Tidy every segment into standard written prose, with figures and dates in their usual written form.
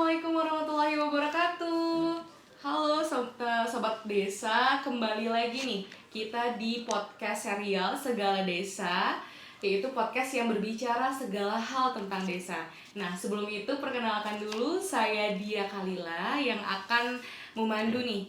Assalamualaikum warahmatullahi wabarakatuh. Halo sobat desa, kembali lagi nih kita di podcast serial Segala Desa, yaitu podcast yang berbicara segala hal tentang desa. Nah, sebelum itu perkenalkan dulu, saya Dia Kalila yang akan memandu nih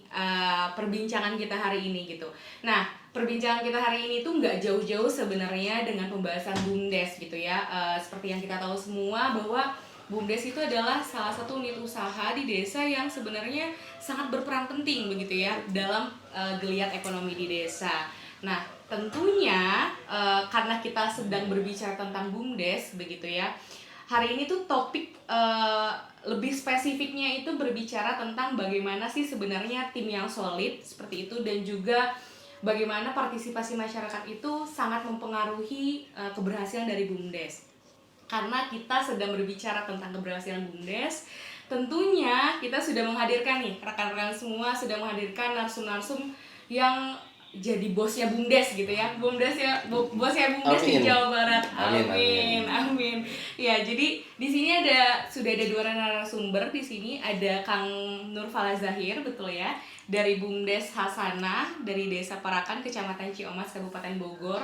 perbincangan kita hari ini gitu. Nah, perbincangan kita hari ini tuh nggak jauh-jauh sebenarnya dengan pembahasan BUMDes gitu ya. Seperti yang kita tahu semua bahwa BUMDes itu adalah salah satu unit usaha di desa yang sebenarnya sangat berperan penting begitu ya dalam geliat ekonomi di desa. Nah, tentunya karena kita sedang berbicara tentang BUMDes begitu ya. Hari ini tuh topik lebih spesifiknya itu berbicara tentang bagaimana sih sebenarnya tim yang solid seperti itu, dan juga bagaimana partisipasi masyarakat itu sangat mempengaruhi keberhasilan dari BUMDes. Karena kita sedang berbicara tentang keberhasilan BUMDes, tentunya kita sudah menghadirkan nih, rekan-rekan semua sudah menghadirkan narsum-narsum yang jadi bosnya BUMDes gitu ya. Bosnya BUMDes di Jawa Barat. Amin. Ya, jadi di sini sudah ada dua narasumber di sini. Ada Kang Nurfala Zahir, betul ya, dari BUMDes Hasanah dari Desa Parakan, Kecamatan Ciomas, Kabupaten Bogor.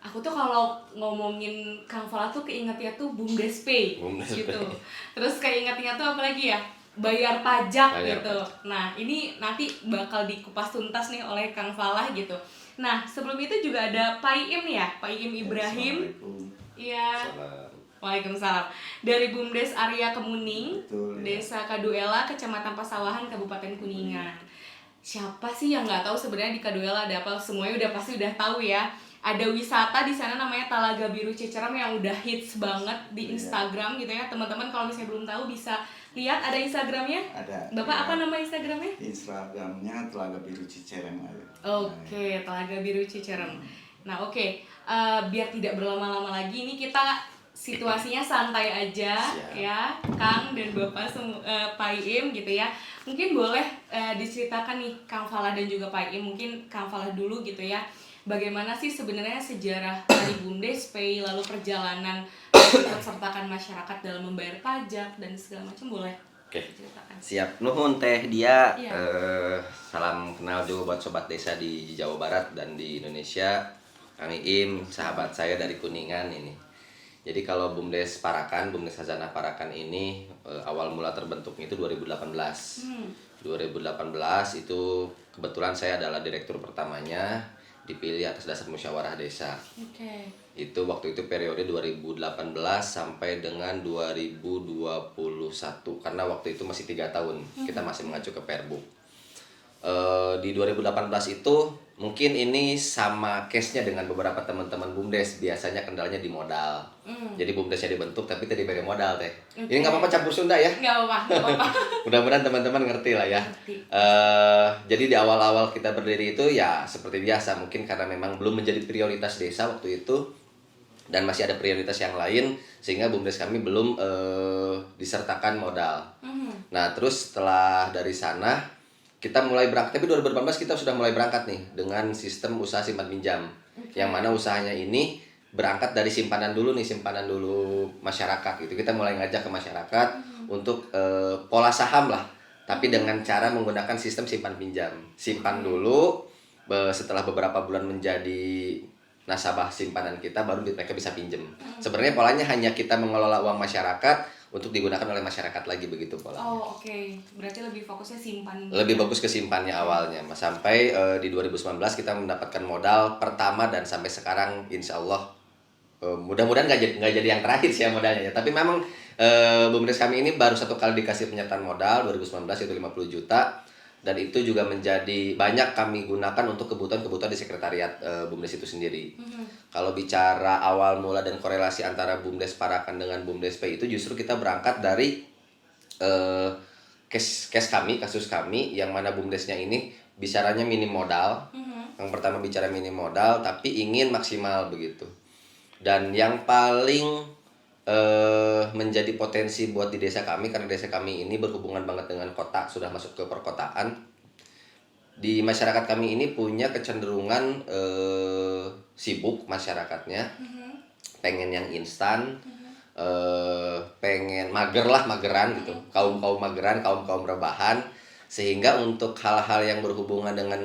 Aku tuh kalau ngomongin Kang Fala tuh keingetnya tuh BUMDes Pay gitu. Terus keingetnya tuh apa lagi ya? Bayar pajak gitu. Nah, ini nanti bakal dikupas tuntas nih oleh Kang Falah gitu. Nah, sebelum itu juga ada Pak Iim ya, Pak Iim Ibrahim. Iya. Waalaikumsalam. Dari BUMDes Area Kemuning, betul, ya. Desa Kaduela, Kecamatan Pasawahan, Kabupaten Kuningan. Siapa sih yang nggak tahu sebenarnya di Kaduela ada apa? Semuanya pasti udah tahu ya. Ada wisata di sana namanya Talaga Biru Cicerem yang udah hits banget di Instagram gitu ya. Teman-teman kalau misalnya belum tahu bisa lihat, ada Instagramnya. Ada. Bapak ya. Apa nama Instagramnya? Instagramnya Telaga Biru Cicerem. Oke, Telaga Biru Cicerem. Nah, oke. Biar tidak berlama-lama lagi, ini kita situasinya santai aja. Siap. Ya, Kang dan Bapak Pak Iim gitu ya. Mungkin boleh diceritakan nih Kang Falah dan juga Pak Iim. Mungkin Kang Falah dulu gitu ya. Bagaimana sih sebenarnya sejarah dari BUMDes Pay, lalu perjalanan ikut sertakan masyarakat dalam membayar pajak dan segala macam, boleh? Oke, siap. Nuhun Teh Dia. Iya. Salam kenal juga buat sobat desa di Jawa Barat dan di Indonesia. Kang Iim, sahabat saya dari Kuningan ini. Jadi kalau BUMDes Parakan, BUMDes Hasanah Parakan ini awal mula terbentuknya itu 2018. 2018 itu kebetulan saya adalah direktur pertamanya, dipilih atas dasar musyawarah desa. Okay. Itu waktu itu periode 2018 sampai dengan 2021, karena waktu itu masih 3 tahun kita masih mengacu ke Perbu. Di 2018 itu mungkin ini sama case-nya dengan beberapa teman-teman BUMDes, biasanya kendalanya di modal. Jadi BUMDesnya dibentuk tapi tidak diberi modal Teh. Okay. Ini nggak apa-apa campur Sunda ya? Nggak apa-apa. Mudah-mudahan teman-teman ngerti lah ya. Jadi di awal-awal kita berdiri itu ya seperti biasa, mungkin karena memang belum menjadi prioritas desa waktu itu dan masih ada prioritas yang lain, sehingga BUMDes kami belum disertakan modal. Nah terus setelah dari sana kita mulai berangkat, tapi 2018 kita sudah mulai berangkat nih dengan sistem usaha simpan pinjam. Yang mana usahanya ini berangkat dari simpanan dulu masyarakat gitu. Kita mulai ngajak ke masyarakat untuk pola saham lah, tapi dengan cara menggunakan sistem simpan pinjam. Simpan dulu, setelah beberapa bulan menjadi nasabah simpanan kita, baru mereka bisa pinjam. Sebenarnya polanya hanya kita mengelola uang masyarakat untuk digunakan oleh masyarakat lagi, begitu polanya. Oh oke. Berarti lebih fokusnya simpan. Lebih bagus ke simpannya awalnya. Sampai di 2019 kita mendapatkan modal pertama, dan sampai sekarang insya Allah mudah-mudahan nggak jadi yang terakhir sih ya modalnya ya. Tapi memang BUMDes kami ini baru 1 kali dikasih penyertaan modal 2019 itu 50 juta. Dan itu juga menjadi banyak kami gunakan untuk kebutuhan di sekretariat BUMDes itu sendiri. Kalau bicara awal mula dan korelasi antara BUMDes Parakan dengan BUMDes Pay, itu justru kita berangkat dari kasus kami yang mana BUMDesnya ini bicaranya minim modal. Yang pertama bicara minim modal tapi ingin maksimal begitu. Dan yang paling menjadi potensi buat di desa kami, karena desa kami ini berhubungan banget dengan kota, sudah masuk ke perkotaan. Di masyarakat kami ini punya kecenderungan sibuk masyarakatnya, pengen yang instan, pengen mageran gitu, kaum mageran, kaum rebahan, sehingga untuk hal-hal yang berhubungan dengan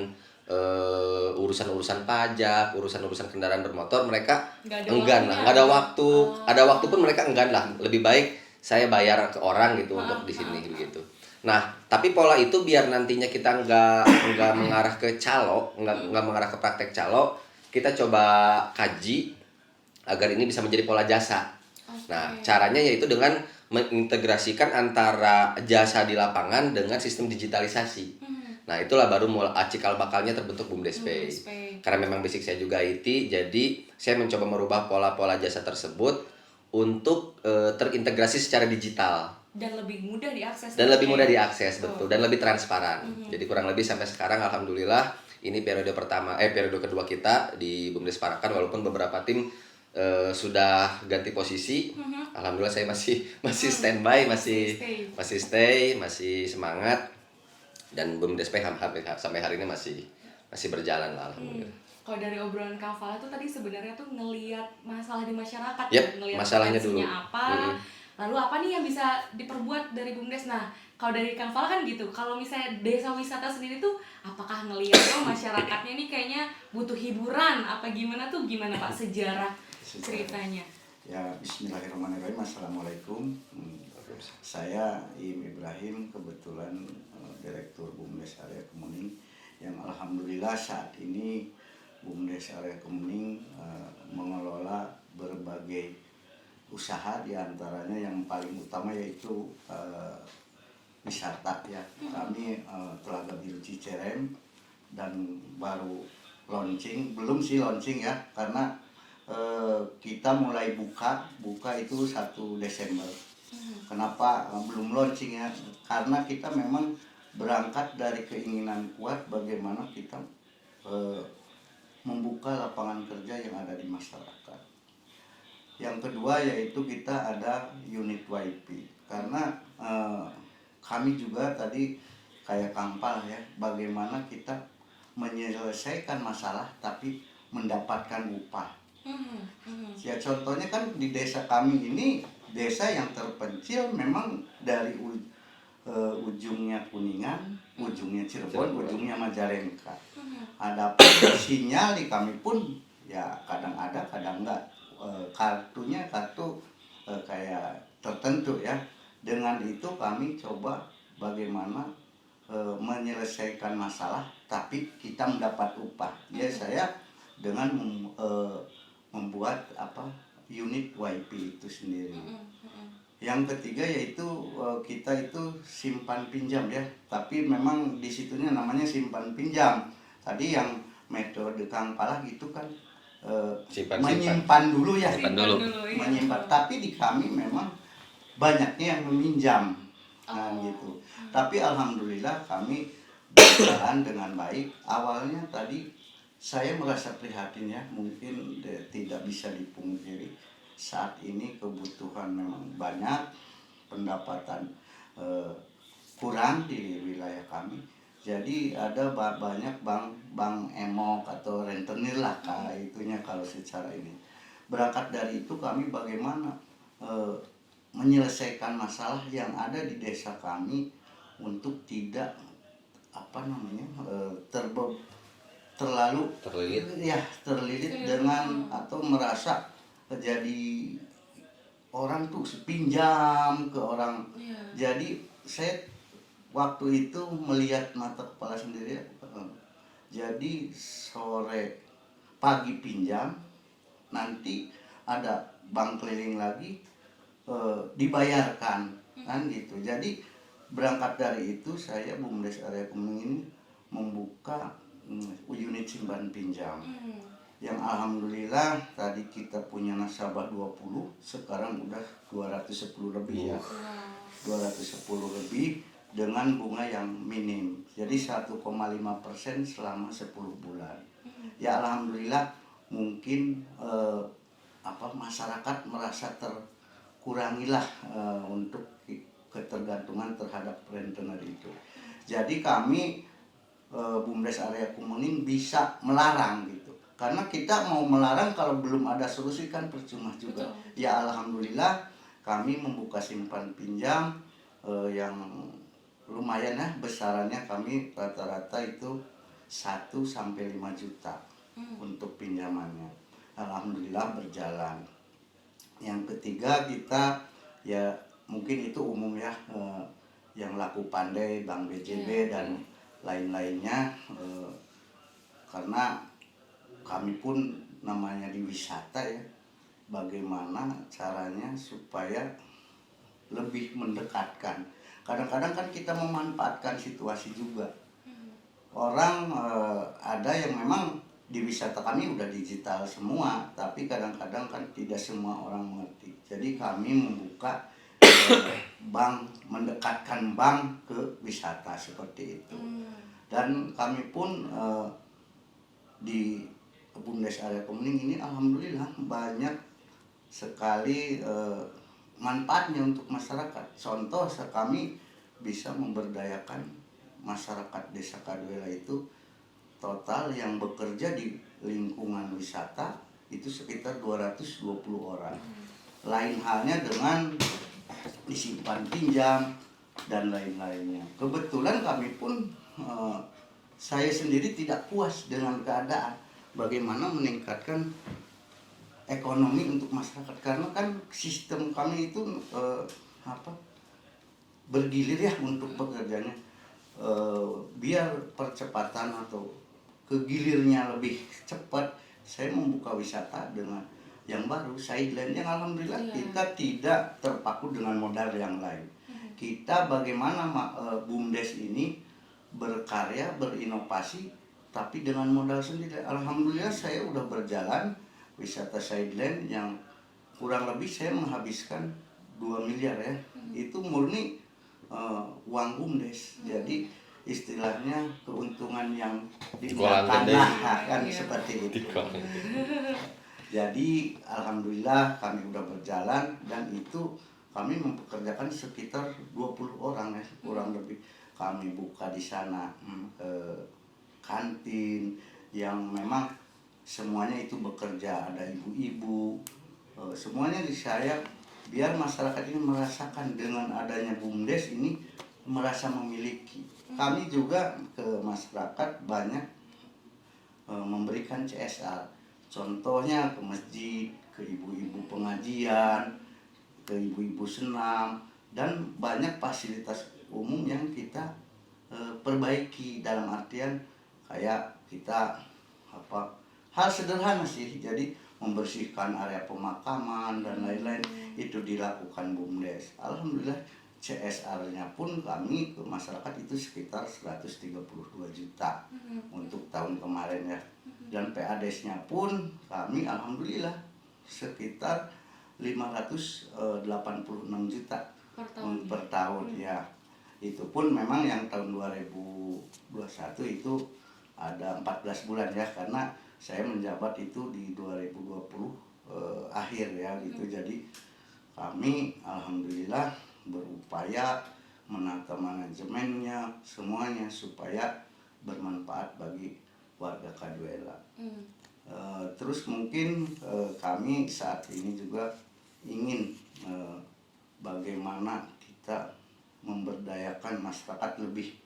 urusan-urusan pajak, urusan-urusan kendaraan bermotor, mereka enggan lah, nggak ada waktu, ada waktu pun mereka enggan lah, lebih baik saya bayar ke orang gitu untuk di sini begitu. Nah, tapi pola itu biar nantinya kita nggak mengarah ke calo, nggak mengarah ke praktek calo, kita coba kaji agar ini bisa menjadi pola jasa. Nah, caranya yaitu dengan mengintegrasikan antara jasa di lapangan dengan sistem digitalisasi. Nah, itulah baru mulai cikal bakalnya terbentuk BUMDes Pay. Karena memang basic saya juga IT, jadi saya mencoba merubah pola-pola jasa tersebut untuk terintegrasi secara digital. Dan lebih mudah diakses. Betul. Dan lebih transparan. Jadi kurang lebih sampai sekarang alhamdulillah ini periode kedua kita di BUMDes Parakan, walaupun beberapa tim sudah ganti posisi. Alhamdulillah saya masih standby, masih stay, masih semangat, dan BUMDes Pay sampai hari ini masih berjalan lah alhamdulillah. Kalau dari obrolan Kang Fala tuh tadi sebenarnya tuh ngelihat masalah di masyarakat, ngelihat masalahnya dulu. Apa, lalu apa nih yang bisa diperbuat dari BUMDes. Nah, kalau dari Kang Fala kan gitu, kalau misalnya desa wisata sendiri tuh apakah ngelihat masyarakatnya nih kayaknya butuh hiburan apa gimana Pak sejarah ceritanya? Ya, bismillahirrahmanirrahim. Assalamualaikum. Saya Ibrahim, kebetulan Direktur BUMDes Area Kemuning, yang alhamdulillah saat ini BUMDes Area Kemuning mengelola berbagai usaha, diantaranya yang paling utama yaitu wisata ya. Kami Telaga Biru Cicerem dan baru belum launching ya, karena kita mulai buka itu 1 Desember. Kenapa belum launching ya? Karena kita memang berangkat dari keinginan kuat bagaimana kita membuka lapangan kerja yang ada di masyarakat. Yang kedua yaitu kita ada unit YP, karena kami juga tadi kayak Kang Pal ya, bagaimana kita menyelesaikan masalah tapi mendapatkan upah. Ya contohnya kan di desa kami ini, desa yang terpencil, memang dari ujungnya Kuningan, ujungnya Cirebon, ujungnya Majalengka. Ada sinyal di kami pun ya kadang ada kadang enggak, kartunya kartu kayak tertentu ya. Dengan itu kami coba bagaimana menyelesaikan masalah tapi kita mendapat upah. Ya saya dengan membuat unit YP itu sendiri. Yang ketiga yaitu kita itu simpan pinjam ya, tapi memang disitunya namanya simpan pinjam. Tadi yang metode Kang Palah gitu kan menyimpan dulu ya, menyimpan. Tapi di kami memang banyaknya yang meminjam, gitu. Tapi alhamdulillah kami berjalan dengan baik. Awalnya tadi saya merasa prihatin ya, mungkin tidak bisa dipungkiri. Saat ini kebutuhan memang banyak, pendapatan kurang di wilayah kami. Jadi ada banyak bank emok atau rentenir lah itunya kalau secara ini. Berangkat dari itu kami bagaimana menyelesaikan masalah yang ada di desa kami untuk tidak terlalu terlilit dengan atau merasa jadi orang tuh pinjam ke orang. Jadi saya waktu itu melihat mata kepala sendiri. Jadi pagi pinjam, nanti ada bank keliling lagi dibayarkan kan gitu. Jadi berangkat dari itu saya BUMDes Area Kemuning ini membuka unit simpan pinjam. Yang alhamdulillah tadi kita punya nasabah 20, sekarang udah 210 lebih ya. 210 lebih dengan bunga yang minim. Jadi 1,5% selama 10 bulan. Ya alhamdulillah mungkin masyarakat merasa terkurangilah untuk ketergantungan terhadap rentenir itu. Jadi kami BUMDes Area Kemuning bisa melarang gitu. Karena kita mau melarang kalau belum ada solusi kan percuma juga. Ya alhamdulillah kami membuka simpan pinjam yang lumayan ya, besarannya kami rata-rata itu 1 sampai 5 juta untuk pinjamannya. Alhamdulillah berjalan. Yang ketiga kita ya mungkin itu umum ya, yang Laku Pandai, Bank BJB dan lain-lainnya, karena kami pun namanya di wisata ya, bagaimana caranya supaya lebih mendekatkan. Kadang-kadang kan kita memanfaatkan situasi juga. Orang ada yang memang di wisata kami udah digital semua, tapi kadang-kadang kan tidak semua orang mengerti. Jadi kami membuka bank, mendekatkan bank ke wisata seperti itu. Dan kami pun di BUMDes Area Kemuning ini alhamdulillah banyak sekali manfaatnya untuk masyarakat. Contoh kami bisa memberdayakan masyarakat Desa Kaduela itu total yang bekerja di lingkungan wisata itu sekitar 220 orang. Lain halnya dengan disimpan pinjam dan lain-lainnya. Kebetulan kami pun saya sendiri tidak puas dengan keadaan bagaimana meningkatkan ekonomi untuk masyarakat, karena kan sistem kami itu bergilir ya untuk pekerjaannya, biar percepatan atau kegilirnya lebih cepat. Saya membuka wisata dengan yang baru, Sideline, yang alhamdulillah kita tidak terpaku dengan modal yang lain. Kita bagaimana BUMDes ini berkarya, berinovasi, tapi dengan modal sendiri. Alhamdulillah saya udah berjalan wisata Sideline yang kurang lebih saya menghabiskan 2 miliar ya. Itu murni uang BUMDes. Jadi istilahnya keuntungan yang digunakan kan seperti itu. Jadi alhamdulillah kami udah berjalan, dan itu kami mempekerjakan sekitar 20 orang ya, kurang lebih. Kami buka di sana kantin yang memang semuanya itu bekerja, ada ibu-ibu, semuanya di saya, biar masyarakat ini merasakan dengan adanya BUMDes ini merasa memiliki. Kami juga ke masyarakat banyak memberikan CSR. Contohnya ke masjid, ke ibu-ibu pengajian, ke ibu-ibu senam, dan banyak fasilitas umum yang kita perbaiki, dalam artian kayak kita hal sederhana sih, jadi membersihkan area pemakaman dan lain-lain itu dilakukan BUMDes. Alhamdulillah CSR-nya pun kami ke masyarakat itu sekitar 132 juta untuk tahun kemarin ya. Dan PADes-nya pun kami alhamdulillah sekitar 586 juta per tahun ya. Itu pun memang yang tahun 2021 itu ada 14 bulan ya, karena saya menjabat itu di 2020 akhir ya gitu. Jadi kami alhamdulillah berupaya menata manajemennya semuanya supaya bermanfaat bagi warga Kaduela. Terus mungkin kami saat ini juga ingin bagaimana kita memberdayakan masyarakat lebih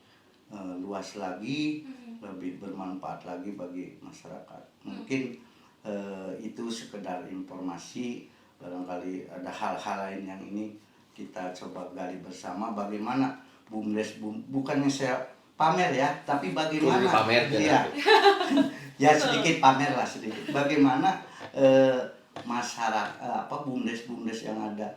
luas lagi, lebih bermanfaat lagi bagi masyarakat. Mungkin itu sekedar informasi, barangkali ada hal-hal lain yang ini kita coba gali bersama, bagaimana BUMDes, bukannya saya pamer ya, tapi bagaimana pamer, ya, ya sedikit pamer lah sedikit. Bagaimana masyarakat BUMDes yang ada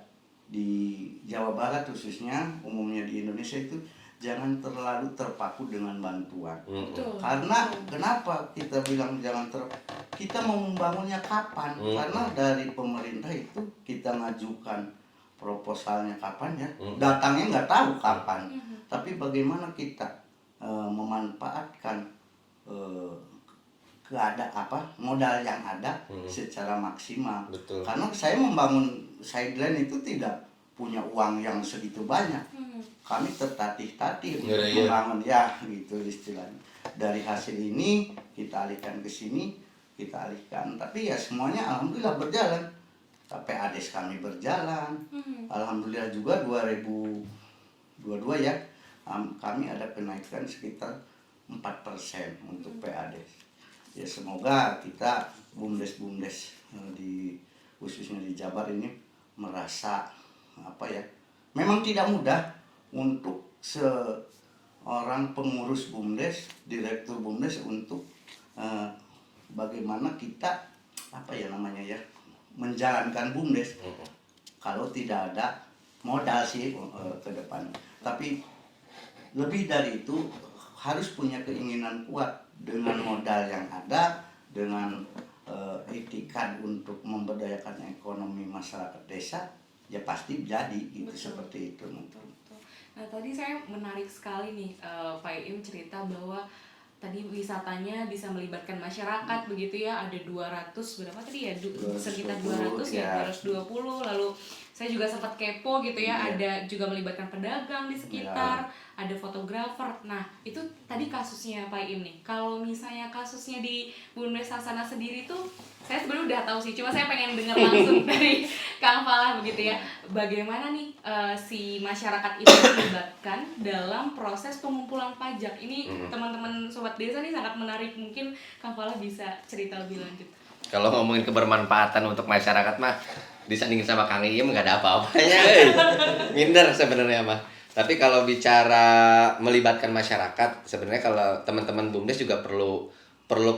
di Jawa Barat khususnya, umumnya di Indonesia itu jangan terlalu terpaku dengan bantuan. Karena kenapa kita bilang jangan kita mau membangunnya kapan? Karena dari pemerintah itu kita ngajukan proposalnya kapan ya, datangnya nggak tahu kapan. Tapi bagaimana kita memanfaatkan modal yang ada secara maksimal. Betul. Karena saya membangun Sideline itu tidak punya uang yang segitu banyak. Kami tertatih-tatih untuk membangun ya gitu istilahnya. Dari hasil ini kita alihkan ke sini, kita alihkan. Tapi ya semuanya alhamdulillah berjalan. PADES kami berjalan. Alhamdulillah juga 2022 ya, kami ada kenaikan sekitar 4% untuk PADES. Ya semoga kita bumdes-bumdes khususnya di Jabar ini merasa memang tidak mudah untuk seorang pengurus bumdes, direktur bumdes untuk bagaimana kita menjalankan bumdes kalau tidak ada modal sih ke depan. Tapi lebih dari itu harus punya keinginan kuat dengan modal yang ada, dengan itikad untuk memberdayakan ekonomi masyarakat desa, ya pasti jadi gitu. Betul. Seperti itu. Betul. Nah tadi saya menarik sekali nih Pak Iim cerita bahwa tadi wisatanya bisa melibatkan masyarakat begitu ya, ada 200 berapa tadi ya, sekitar 200 ya, 220, lalu saya juga sempat kepo gitu ya, ada juga melibatkan pedagang di sekitar, ada fotografer. Nah itu tadi kasusnya Pak Iim nih, kalau misalnya kasusnya di Bumdes Saksana sendiri tuh saya sebenarnya udah tahu sih, cuma saya pengen dengar langsung dari Kang Falah begitu ya, bagaimana nih si masyarakat itu dilibatkan dalam proses pengumpulan pajak. Ini teman-teman sobat desa nih sangat menarik, mungkin Kang Falah bisa cerita lebih lanjut. Kalau ngomongin kebermanfaatan untuk masyarakat mah disandingin sama Kang Iim nggak ada apa-apanya, minder sebenarnya mah. Tapi kalau bicara melibatkan masyarakat, sebenarnya kalau teman-teman bumdes juga perlu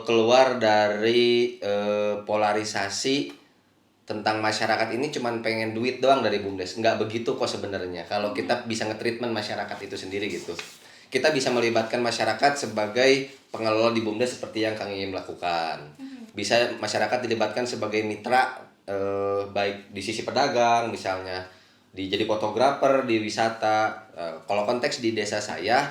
keluar dari polarisasi tentang masyarakat ini cuman pengen duit doang dari bumdes. Nggak begitu kok sebenarnya. Kalau kita bisa nge-treatment masyarakat itu sendiri gitu, kita bisa melibatkan masyarakat sebagai pengelola di bumdes seperti yang Kang Iim lakukan. Bisa masyarakat dilibatkan sebagai mitra, baik di sisi pedagang misalnya, jadi fotografer di wisata. Kalau konteks di desa saya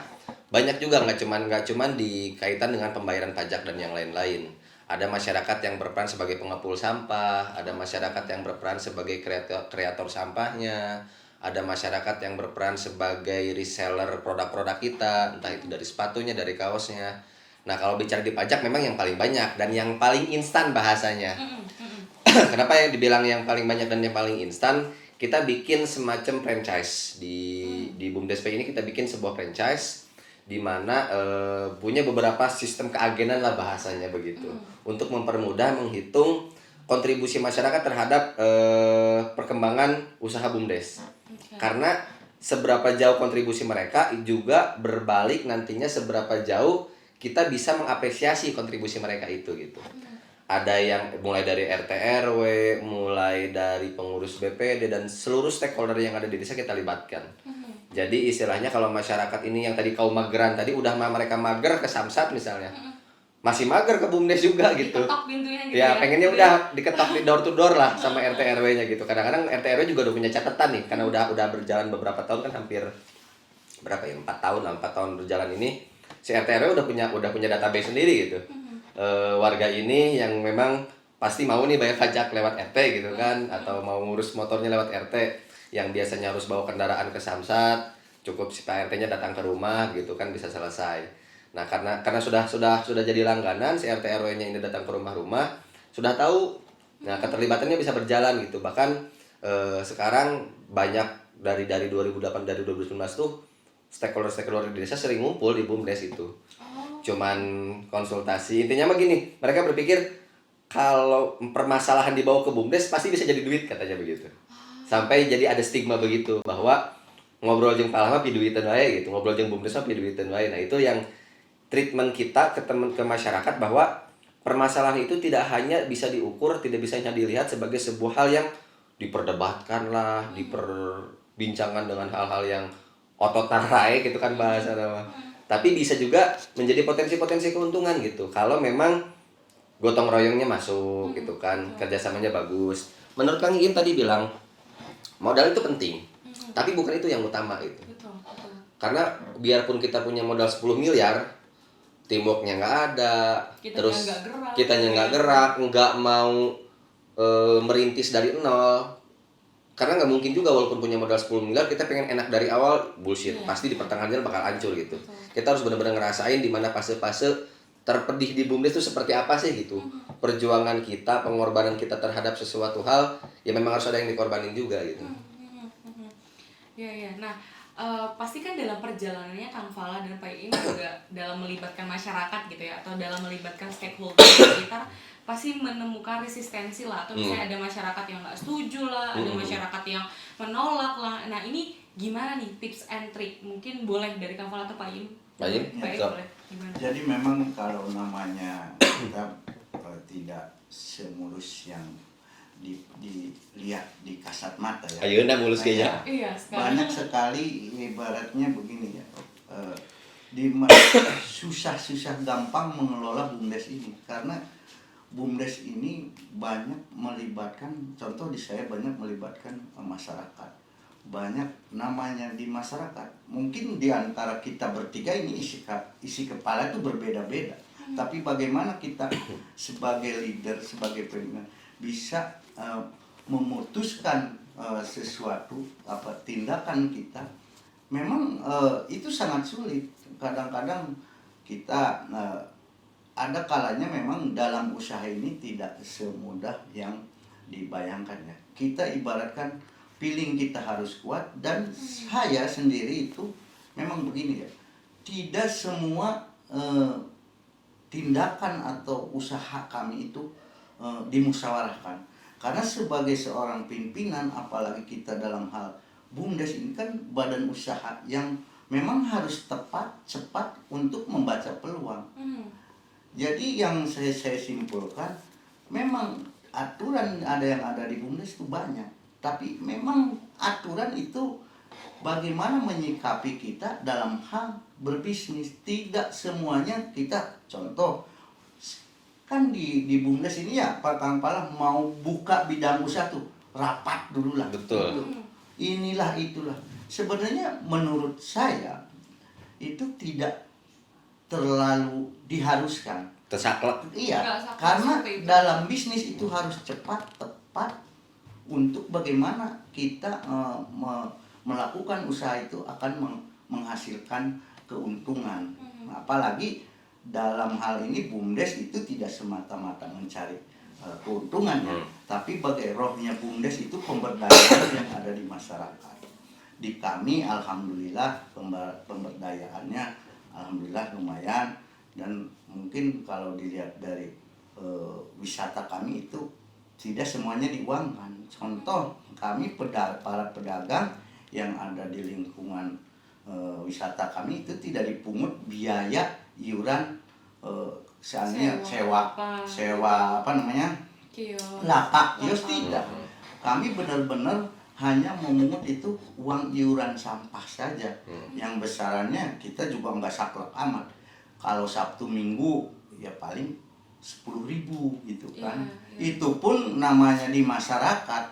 banyak juga, nggak cuman dikaitan dengan pembayaran pajak dan yang lain-lain. Ada masyarakat yang berperan sebagai pengepul sampah, ada masyarakat yang berperan sebagai kreator sampahnya, ada masyarakat yang berperan sebagai reseller produk-produk kita, entah itu dari sepatunya, dari kaosnya. Nah kalau bicara di pajak memang yang paling banyak dan yang paling instan bahasanya. Kenapa yang dibilang yang paling banyak dan yang paling instan? Kita bikin semacam franchise di Bumdes Pay ini, kita bikin sebuah franchise di mana punya beberapa sistem keagenan lah bahasanya begitu, untuk mempermudah menghitung kontribusi masyarakat terhadap perkembangan usaha Bumdes. Karena seberapa jauh kontribusi mereka juga berbalik nantinya seberapa jauh kita bisa mengapresiasi kontribusi mereka itu gitu. Ada yang mulai dari RT RW, mulai dari pengurus BPD dan seluruh stakeholder yang ada di desa kita libatkan. Jadi istilahnya kalau masyarakat ini yang tadi kaum mageran tadi udah mereka mager ke Samsat misalnya, masih mager ke Bumdes juga gitu. Diketok pintunya gitu ya. Pengennya udah diketok di door to door lah sama RT RW-nya gitu. Kadang-kadang RT RW juga udah punya catatan nih, karena udah berjalan beberapa tahun kan, hampir berapa ya, 4 tahun berjalan ini. Si RT RW udah punya database sendiri gitu. Warga ini yang memang pasti mau nih bayar pajak lewat RT gitu kan, atau mau ngurus motornya lewat RT, yang biasanya harus bawa kendaraan ke Samsat, cukup si Pak RT-nya datang ke rumah gitu kan bisa selesai. Nah karena sudah jadi langganan, si RT RW-nya ini datang ke rumah-rumah, sudah tahu. Nah keterlibatannya bisa berjalan gitu. Bahkan sekarang banyak dari 2008 dari 2019 tuh stakeholder di desa sering ngumpul di Bumdes itu. Cuman konsultasi, intinya mah gini, mereka berpikir kalau permasalahan dibawa ke Bumdes pasti bisa jadi duit, katanya begitu. Sampai jadi ada stigma begitu bahwa ngobrol jeung palah mah piduitan wae gitu, ngobrol jeung Bumdes mah piduitan wae. Nah itu yang treatment kita ke masyarakat, bahwa permasalahan itu tidak hanya bisa diukur, tidak bisa hanya dilihat sebagai sebuah hal yang diperdebatkan lah, diperbincangkan dengan hal-hal yang ototan rae gitu kan bahasa nama. Tapi bisa juga menjadi potensi-potensi keuntungan gitu kalau memang gotong royongnya masuk gitu kan, kerjasamanya bagus. Menurut Kang Iim tadi bilang modal itu penting, tapi bukan itu yang utama gitu. Karena biarpun kita punya modal 10 miliar, teamworknya nggak ada, terus kitanya nggak gerak, nggak mau merintis dari nol. Karena nggak mungkin juga walaupun punya modal 10 miliar kita pengen enak dari awal, bullshit. Pasti di pertengahan jalan bakal hancur gitu. Kita harus benar-benar ngerasain di mana fase-fase terpedih di BUMDes itu seperti apa sih gitu. Perjuangan kita, pengorbanan kita terhadap sesuatu hal, ya memang harus ada yang dikorbanin juga gitu. Ya. Nah, pasti kan dalam perjalanannya Kang Fala dan Pak Iim juga dalam melibatkan masyarakat gitu ya, atau dalam melibatkan stakeholder di sekitar, pasti menemukan resistensi lah, atau misalnya ada masyarakat yang nggak setuju lah, ada masyarakat yang menolak lah. Nah, ini gimana nih tips and trick? Mungkin boleh dari Kang Fala atau Pak Iim? Pak Iim, Boleh. Gimana? Jadi memang kalau namanya kita tidak semulus yang dilihat di kasat mata ya. Ayeuna mulus kayaknya. Iya, Banyak sekali ibaratnya begini ya. Susah-susah gampang mengelola BUMDes ini karena BUMDes ini banyak melibatkan, contoh di saya banyak melibatkan masyarakat. Banyak namanya di masyarakat. Mungkin di antara kita bertiga ini isi kepala itu berbeda-beda. Tapi bagaimana kita sebagai leader, sebagai pemimpin bisa memutuskan sesuatu tindakan kita, memang itu sangat sulit. Kadang-kadang kita ada kalanya memang dalam usaha ini tidak semudah yang dibayangkan ya. Kita ibaratkan feeling kita harus kuat, dan saya sendiri itu memang begini ya, tidak semua tindakan atau usaha kami itu dimusyawarahkan. Karena sebagai seorang pimpinan, apalagi kita dalam hal BUMDes ini kan badan usaha yang memang harus tepat, cepat untuk membaca peluang. Jadi yang saya simpulkan, memang aturan yang ada di BUMDes itu banyak. Tapi memang aturan itu bagaimana menyikapi kita dalam hal berbisnis. Tidak semuanya kita, contoh, kan di BUMDes ini ya Pak Kang Pala mau buka bidang usaha tuh rapat dulu lah. Betul. Inilah itulah. Sebenarnya menurut saya itu tidak terlalu diharuskan. Tersaklek. Iya, karena dalam bisnis itu harus cepat, tepat, untuk bagaimana kita melakukan usaha itu akan menghasilkan keuntungan. Apalagi dalam hal ini BUMDes itu tidak semata-mata mencari keuntungan, tapi bagai rohnya BUMDes itu pemberdayaan yang ada di masyarakat. Di kami alhamdulillah pemberdayaannya alhamdulillah lumayan, dan mungkin kalau dilihat dari wisata kami itu tidak semuanya diuangkan. Contoh, kami para pedagang yang ada di lingkungan wisata kami itu tidak dipungut biaya iuran, misalnya sewa apa namanya, lapak kios, tidak. Kami benar-benar hanya memungut itu uang iuran sampah saja, yang besarannya kita juga nggak saklek amat. Kalau Sabtu Minggu ya paling 10.000 gitu kan. Itu pun namanya di masyarakat,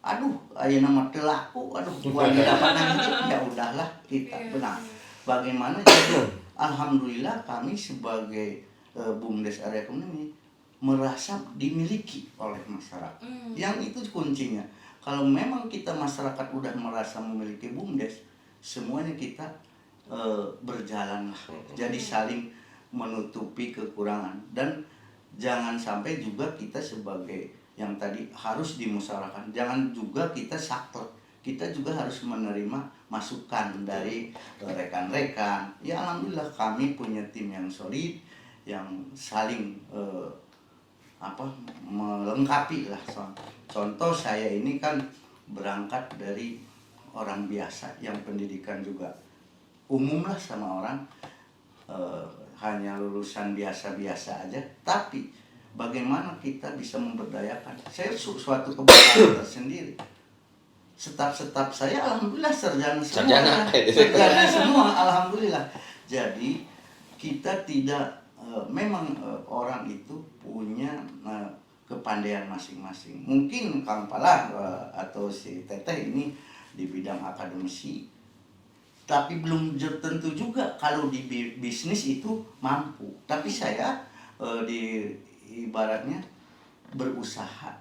aduh ayo nama telaku, aduh gua dapatkan ya udahlah kita benar. Bagaimana jadi alhamdulillah kami sebagai BUMDes area ekonomi merasa dimiliki oleh masyarakat. Yang itu kuncinya. Kalau memang kita masyarakat udah merasa memiliki BUMDes, semuanya kita berjalan lah. Jadi saling menutupi kekurangan, dan jangan sampai juga kita sebagai yang tadi harus dimusyawarahkan, jangan juga kita saklek. Kita juga harus menerima masukan dari rekan-rekan. Ya alhamdulillah kami punya tim yang solid, yang saling melengkapi lah. Contoh saya ini kan berangkat dari orang biasa yang pendidikan juga umum lah sama orang, hanya lulusan biasa-biasa aja, tapi bagaimana kita bisa memberdayakan. Saya suatu kebanggaan tersendiri. Staf-staf saya alhamdulillah sarjana semua alhamdulillah. Jadi kita tidak memang orang itu punya kepandaian masing-masing. Mungkin Kang Pala atau si Teteh ini di bidang akademisi, tapi belum tentu juga kalau di bisnis itu mampu. Tapi saya di ibaratnya berusaha,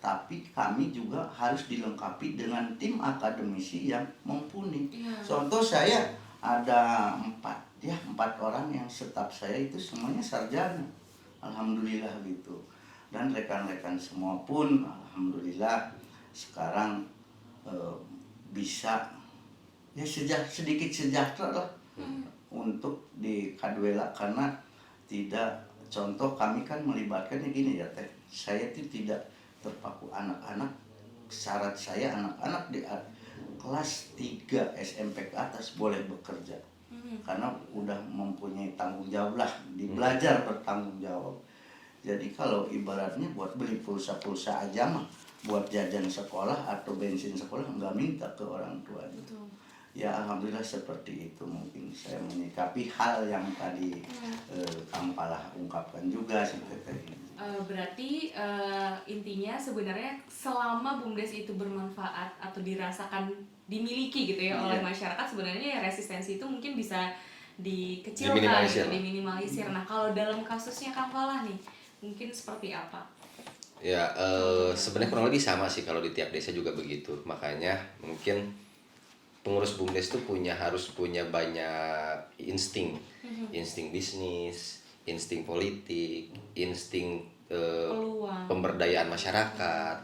tapi kami juga harus dilengkapi dengan tim akademisi yang mumpuni. Contoh saya ada 4 dia 4 orang yang staf saya itu semuanya sarjana, alhamdulillah gitu. Dan rekan-rekan semua pun alhamdulillah sekarang bisa ya sedikit sejahtera lah untuk di Kaduela, karena tidak, contoh kami kan melibatkannya gini ya teh, saya itu tidak terpaku anak-anak, syarat saya anak-anak di kelas 3 SMP ke atas boleh bekerja karena udah mempunyai tanggung jawab lah, di belajar bertanggung jawab. Jadi kalau ibaratnya buat beli pulsa-pulsa aja mah, buat jajan sekolah atau bensin sekolah nggak minta ke orang tuanya. Ya alhamdulillah seperti itu mungkin saya menyikapi hal yang tadi Kang Palah ungkapkan juga sih Teteh. Berarti intinya sebenarnya selama BUMDes itu bermanfaat atau dirasakan dimiliki gitu ya oleh masyarakat, sebenarnya ya resistensi itu mungkin bisa dikecilkan, diminimalisir. Nah kalau dalam kasusnya Kang Falah nih, mungkin seperti apa? Ya sebenarnya kurang lebih sama sih, kalau di tiap desa juga begitu. Makanya mungkin pengurus BUMDes itu harus punya banyak insting bisnis, insting politik, insting pemberdayaan masyarakat,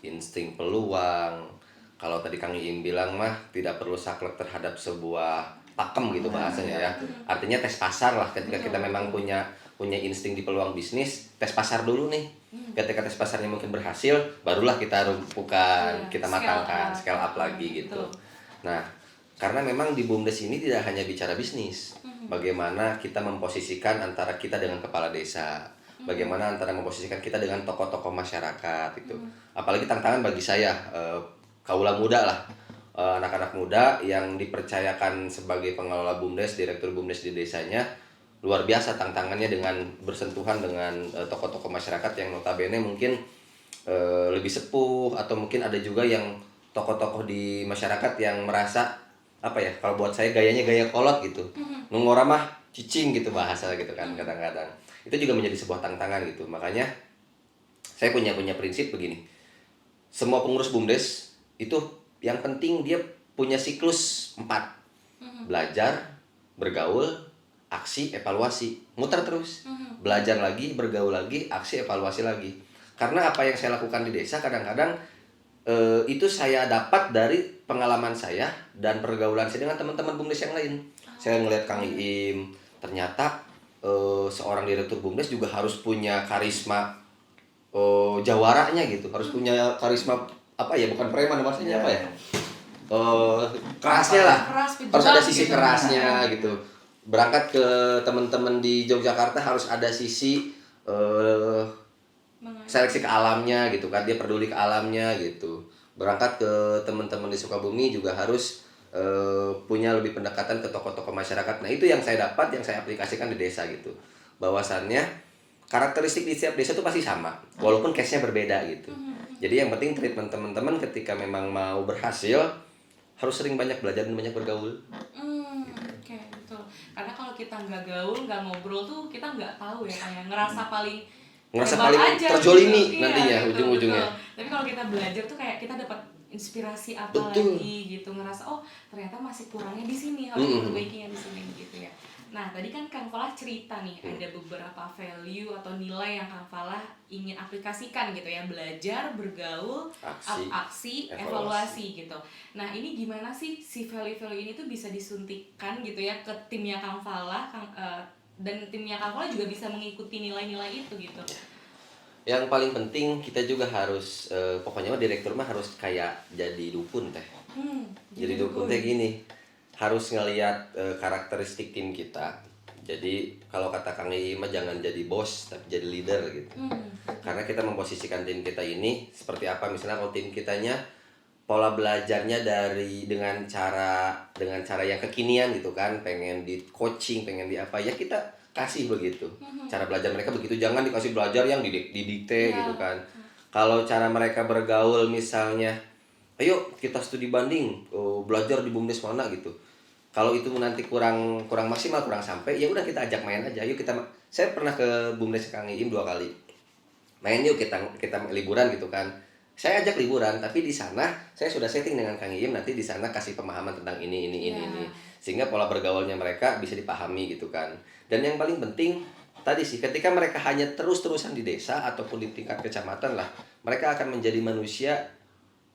insting peluang. Kalau tadi Kang Iim bilang mah tidak perlu saklek terhadap sebuah pakem gitu bahasanya ya. Artinya tes pasar lah, ketika kita memang punya insting di peluang bisnis, tes pasar dulu nih. Ketika tes pasarnya mungkin berhasil, barulah kita rumpukan, kita matangkan, scale up lagi gitu. Nah, karena memang di BUMDes ini tidak hanya bicara bisnis, bagaimana kita memposisikan antara kita dengan kepala desa, bagaimana antara memposisikan kita dengan tokoh-tokoh masyarakat itu. Apalagi tantangan bagi saya, kaula muda lah, anak-anak muda yang dipercayakan sebagai pengelola BUMDes, direktur BUMDes di desanya, luar biasa tantangannya dengan bersentuhan dengan tokoh-tokoh masyarakat yang notabene mungkin lebih sepuh, atau mungkin ada juga yang tokoh-tokoh di masyarakat yang merasa apa ya, kalau buat saya gayanya gaya kolot gitu, nungora mah cicing gitu bahasa gitu kan kadang-kadang. Itu juga menjadi sebuah tantangan gitu. Makanya saya punya prinsip begini, semua pengurus BUMDes itu yang penting dia punya siklus 4, belajar, bergaul, aksi, evaluasi, muter terus, belajar lagi, bergaul lagi, aksi, evaluasi lagi. Karena apa yang saya lakukan di desa kadang-kadang itu saya dapat dari pengalaman saya dan pergaulan saya dengan teman-teman BUMDes yang lain. Saya ngelihat Kang Iim, ternyata seorang direktur BUMDes juga harus punya karisma jawaranya gitu, harus punya karisma apa ya, bukan preman maksudnya apa ya, kerasnya lah, harus ada sisi kerasnya gitu. Berangkat ke teman-teman di Yogyakarta harus ada sisi seleksi ke alamnya gitu kan, dia peduli ke alamnya gitu. Berangkat ke teman-teman di Sukabumi juga harus punya lebih pendekatan ke tokoh-tokoh masyarakat. Nah itu yang saya dapat, yang saya aplikasikan di desa gitu, bahwasannya karakteristik di setiap desa itu pasti sama, walaupun case-nya berbeda gitu. Jadi yang penting treatment teman-teman ketika memang mau berhasil harus sering banyak belajar dan banyak bergaul. Oke, betul. Karena kalau kita nggak gaul, nggak ngobrol tuh kita nggak tahu ya, kayak ngerasa paling aja, terjolimi gitu. Nantinya gitu, ujung-ujungnya. Tapi kalau kita belajar tuh kayak kita dapat inspirasi apa lagi gitu, ngerasa oh ternyata masih kurangnya di sini, harus perbaikinya di sini gitu ya. Nah tadi kan Kang Falah cerita nih ada beberapa value atau nilai yang Kang Falah ingin aplikasikan gitu ya, belajar, bergaul, aksi, evaluasi gitu. Nah ini gimana sih si value-value ini tuh bisa disuntikkan gitu ya ke timnya Kang Falah, dan timnya Kang Falah juga bisa mengikuti nilai-nilai itu gitu. Yang paling penting kita juga harus pokoknya direktur mah harus kayak jadi dukun teh. Jadi dukun teh gini, harus ngelihat karakteristik tim kita. Jadi kalau kata Kang Iim mah jangan jadi bos tapi jadi leader gitu. Karena kita memposisikan tim kita ini seperti apa, misalnya kalau tim kitanya pola belajarnya dengan cara yang kekinian gitu kan, pengen di coaching, pengen di apa ya, kita kasih begitu. Cara belajar mereka begitu, jangan dikasih belajar yang didikte gitu kan. Kalau cara mereka bergaul misalnya, ayo kita studi banding, belajar di BUMDes mana gitu. Kalau itu nanti kurang maksimal, kurang sampai, ya udah kita ajak main aja. Yuk saya pernah ke BUMDes Kang Iim 2 kali. Main yuk kita liburan gitu kan. Saya ajak liburan, tapi di sana saya sudah setting dengan Kang Iyim, nanti di sana kasih pemahaman tentang ini. Sehingga pola bergaulnya mereka bisa dipahami gitu kan. Dan yang paling penting tadi sih, ketika mereka hanya terus-terusan di desa ataupun di tingkat kecamatan lah, mereka akan menjadi manusia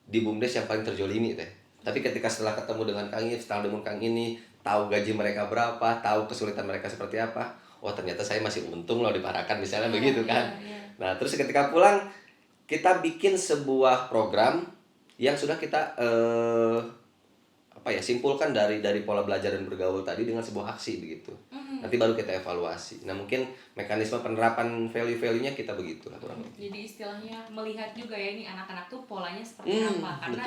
di BUMDes yang paling terjolimi teh. Tapi ketika setelah ketemu dengan Kang Iyim, setelah dengan Kang ini, tahu gaji mereka berapa, tahu kesulitan mereka seperti apa, oh ternyata saya masih untung loh di Parakan misalnya begitu kan. Nah terus ketika pulang kita bikin sebuah program yang sudah kita simpulkan dari pola belajar dan bergaul tadi dengan sebuah aksi begitu. Nanti baru kita evaluasi. Nah mungkin mekanisme penerapan value-value-nya kita begitulah kurang lebih. Jadi istilahnya melihat juga ya ini anak-anak tuh polanya seperti apa, karena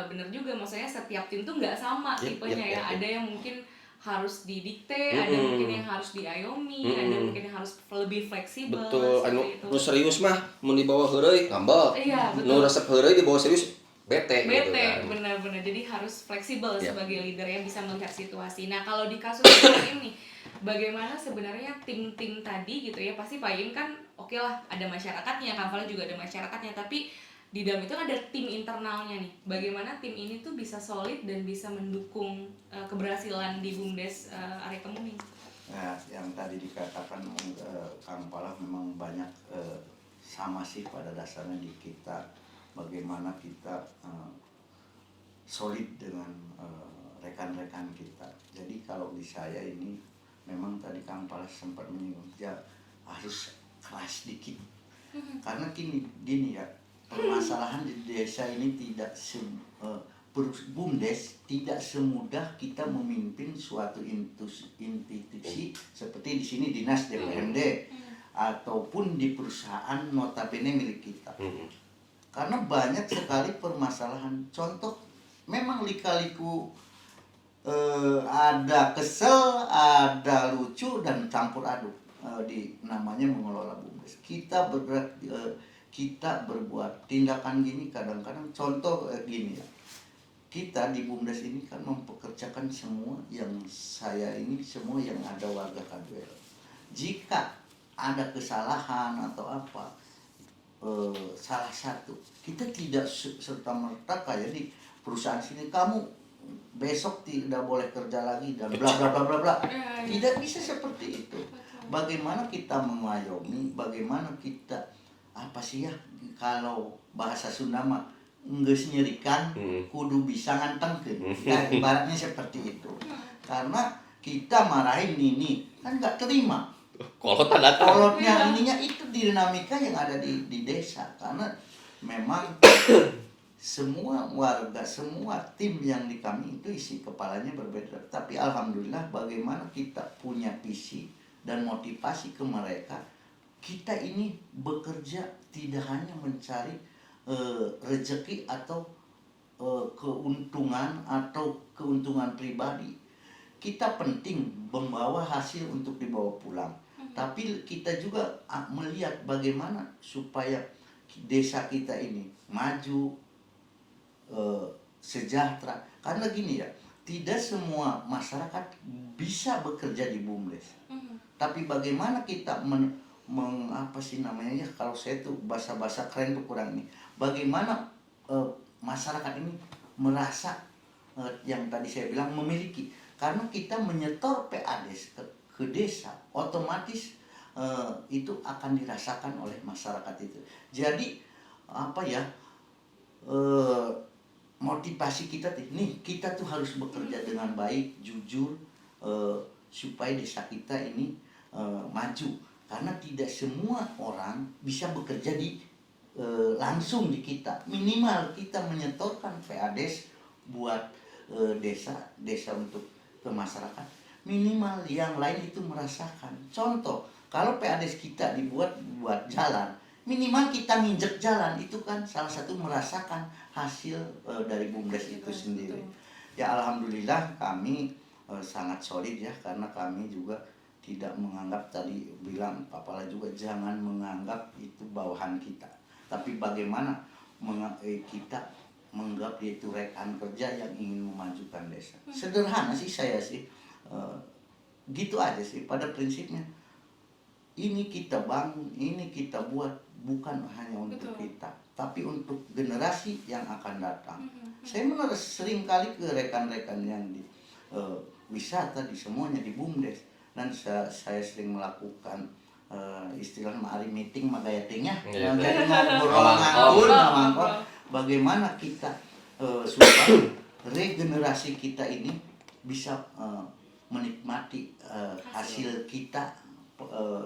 bener juga, maksudnya setiap tim tuh nggak sama tipenya ya. Ada yang mungkin harus didikte, ada mungkin yang harus diayomi, ada mungkin yang harus lebih fleksibel. Betul. Nu serius mah mau dibawa heureuy ngambek. Iya, betul. Nu resep heureuy dibawa serius bete gitu kan. Benar-benar. Jadi harus fleksibel sebagai leader yang bisa melihat situasi. Nah, kalau di kasus ini bagaimana sebenarnya tim-tim tadi gitu ya, pasti Pak Im kan oke lah ada masyarakatnya, Kang Fala juga ada masyarakatnya, tapi di dalam itu ada tim internalnya nih. Bagaimana tim ini tuh bisa solid dan bisa mendukung keberhasilan di BUMDes Arek Kemuning? Nah, yang tadi dikatakan Kang Fala memang banyak sama sih pada dasarnya di kita, bagaimana kita solid dengan rekan-rekan kita. Jadi kalau di saya ini memang tadi Kang Pala sempat menyinggung ya harus keras dikit. Karena gini ya, permasalahan di desa ini tidak BUMDes tidak semudah kita memimpin suatu institusi seperti di sini dinas DPMD ataupun di perusahaan notabene milik kita. Karena banyak sekali permasalahan. Contoh, memang lika-liku ada kesel, ada lucu dan campur aduk di namanya mengelola BUMDes. Kita bergerak, kita berbuat tindakan gini kadang-kadang. Contoh gini ya, kita di BUMDes ini kan mempekerjakan semua yang saya ini semua yang ada warga KDL. Jika ada kesalahan atau apa, salah satu kita tidak serta-merta kayak di perusahaan sini kamu besok tidak boleh kerja lagi dan bla bla bla bla bla. Tidak bisa seperti itu. Bagaimana kita mengayomi, bagaimana kita apa sih ya, kalau bahasa Sunda mah geus nyerikan kudu bisa ngantengkeun. Nah, ibaratnya seperti itu. Karena kita marahin ini kan nggak terima. Kolotnya ininya itu dinamika yang ada di desa, karena memang semua warga, semua tim yang di kami itu isi kepalanya berbeda. Tapi alhamdulillah bagaimana kita punya visi dan motivasi ke mereka. Kita ini bekerja tidak hanya mencari rezeki atau keuntungan atau keuntungan pribadi. Kita penting membawa hasil untuk dibawa pulang. Tapi kita juga melihat bagaimana supaya desa kita ini maju, sejahtera. Karena gini ya, tidak semua masyarakat bisa bekerja di BUMDes. Tapi bagaimana kita kalau saya tuh bahasa keren tuh kurang ini. Bagaimana masyarakat ini merasa yang tadi saya bilang memiliki. Karena kita menyetor PADes ke desa, otomatis itu akan dirasakan oleh masyarakat itu. Jadi motivasi kita nih, kita tuh harus bekerja dengan baik, jujur, supaya desa kita ini maju. Karena tidak semua orang bisa bekerja langsung di kita. Minimal kita menyetorkan PADes buat desa untuk ke masyarakat. Minimal yang lain itu merasakan. Contoh, kalau PADes kita dibuat buat jalan, minimal kita nginjek jalan, itu kan salah satu merasakan hasil dari BUMDes itu sendiri. Ya alhamdulillah kami sangat solid ya, karena kami juga tidak menganggap, tadi bilang Papala juga, jangan menganggap itu bawahan kita. Tapi bagaimana kita menganggap dia itu rekan kerja yang ingin memajukan desa. Sederhana sih saya sih, gitu aja sih pada prinsipnya. ini kita bangun, ini kita buat bukan hanya untuk Betul. kita, tapi untuk generasi yang akan datang. Mhm. Saya sering kali ke rekan-rekan yang di wisata di semuanya di BUMDes, dan saya sering melakukan istilah mari meeting magaya tingnya, Iya, jadi betul. ngobrol nganggur, Ngobrol. nganggur, bagaimana kita supaya regenerasi kita ini bisa menikmati hasil kita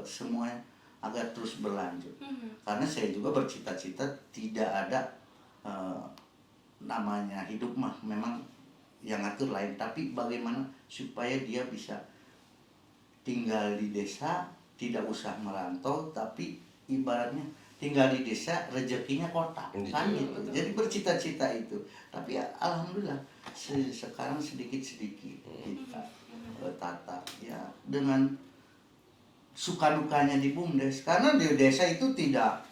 semuanya agar terus berlanjut. Karena saya juga bercita-cita tidak ada namanya hidup mah memang yang ngatur lain, tapi bagaimana supaya dia bisa tinggal di desa, tidak usah merantau, tapi ibaratnya tinggal di desa rezekinya kota, kan gitu. Jadi bercita-cita itu, tapi ya, alhamdulillah sekarang sedikit-sedikit kita tata ya dengan suka dukanya di BUMDes, karena di desa itu tidak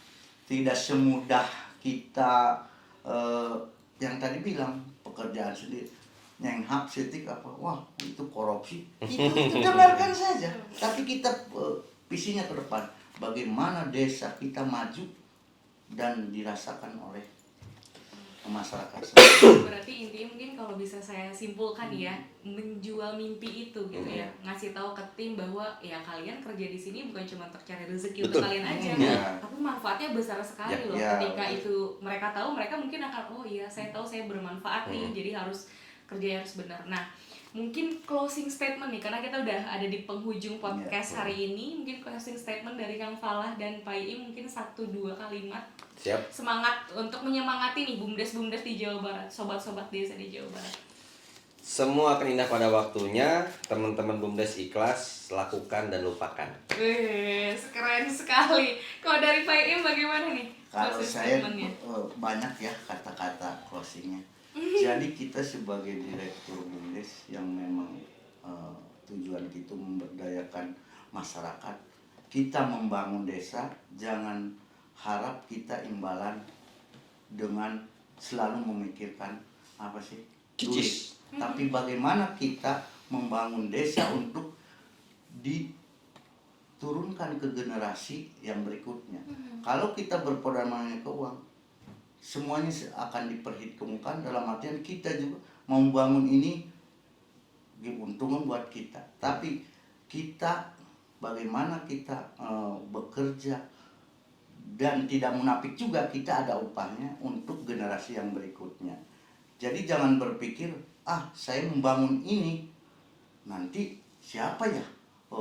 semudah kita yang tadi bilang pekerjaan sendiri nyenghap setik apa, wah itu korupsi, itu dengarkan saja, tapi kita visinya ke depan bagaimana desa kita maju dan dirasakan oleh masyarakat sendiri. Berarti intinya mungkin kalau bisa saya simpulkan ya, menjual mimpi itu gitu ya, ngasih tahu ke tim bahwa ya kalian kerja di sini bukan cuma untuk cari rezeki untuk Betul. kalian aja, Ya. tapi manfaatnya besar sekali Ya. loh. Ya. Ketika itu mereka tahu, mereka mungkin akan oh iya saya tahu saya bermanfaat nih, jadi harus kerja harus benar. Nah, mungkin closing statement nih, karena kita udah ada di penghujung podcast Ya, hari ini, mungkin closing statement dari Kang Falah dan Pak Iim mungkin 1-2 kalimat Siap. semangat untuk menyemangati nih bumdes-bumdes di Jawa Barat, sobat-sobat desa di Jawa Barat. Semua akan indah pada waktunya. Teman-teman BUMDes ikhlas, lakukan dan lupakan. Wih, keren sekali. Kalau dari Pak Iim bagaimana nih? Kalau closing saya statement-nya? banyak ya kata-kata closingnya. Jadi kita sebagai direktur BUMDes yang memang tujuan kita memberdayakan masyarakat, kita membangun desa, jangan harap kita imbalan dengan selalu memikirkan apa sih Cicis. duit. Tapi bagaimana kita membangun desa untuk diturunkan ke generasi yang berikutnya. Kalau kita berpodalkan ke uang, semuanya akan diperhitungkan dalam artian kita juga mau bangun ini keuntungan buat kita, tapi kita bagaimana kita bekerja dan tidak munafik juga, kita ada upahnya untuk generasi yang berikutnya. Jadi jangan berpikir saya membangun ini nanti siapa ya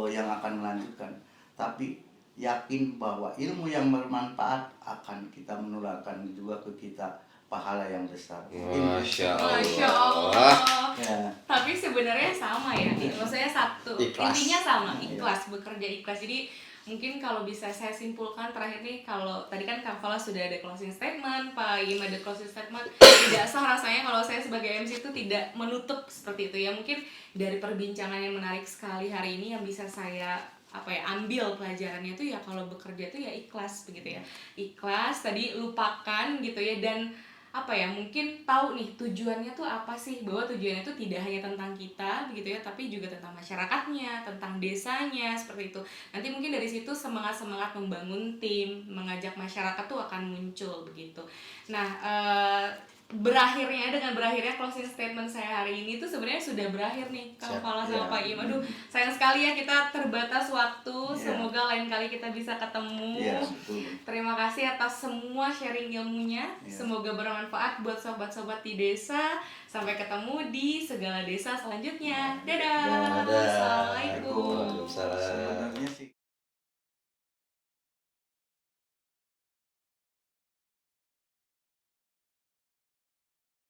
yang akan melanjutkan, tapi yakin bahwa ilmu yang bermanfaat akan kita menularkan juga ke kita pahala yang besar. Masya Allah. Masya Allah. Ya. Tapi sebenarnya sama ya, maksudnya satu, Ikhlas. intinya sama, ikhlas, bekerja ikhlas. Jadi mungkin kalau bisa saya simpulkan terakhir nih, kalau tadi kan Kang Fala sudah ada closing statement, Pak Iim ada closing statement, tidak sah rasanya kalau saya sebagai MC itu tidak menutup seperti itu ya. Mungkin dari perbincangan yang menarik sekali hari ini yang bisa saya ambil pelajarannya itu ya, kalau bekerja itu ya ikhlas begitu ya, ikhlas tadi, lupakan gitu ya, dan mungkin tahu nih tujuannya tuh apa sih, bahwa tujuannya itu tidak hanya tentang kita begitu ya, tapi juga tentang masyarakatnya, tentang desanya, seperti itu. Nanti mungkin dari situ semangat membangun tim, mengajak masyarakat tuh akan muncul begitu. Nah, dengan berakhirnya closing statement saya hari ini tuh sebenarnya sudah berakhir nih, Kang Fala sama Pak Iim. Aduh, sayang sekali ya kita terbatas waktu. Semoga lain kali kita bisa ketemu. Betul. Terima kasih atas semua sharing ilmunya. Semoga bermanfaat buat sobat-sobat di desa. Sampai ketemu di Segala Desa selanjutnya. Dadah. Dadah. Assalamualaikum. Waalaikumsalam. Sebenarnya sih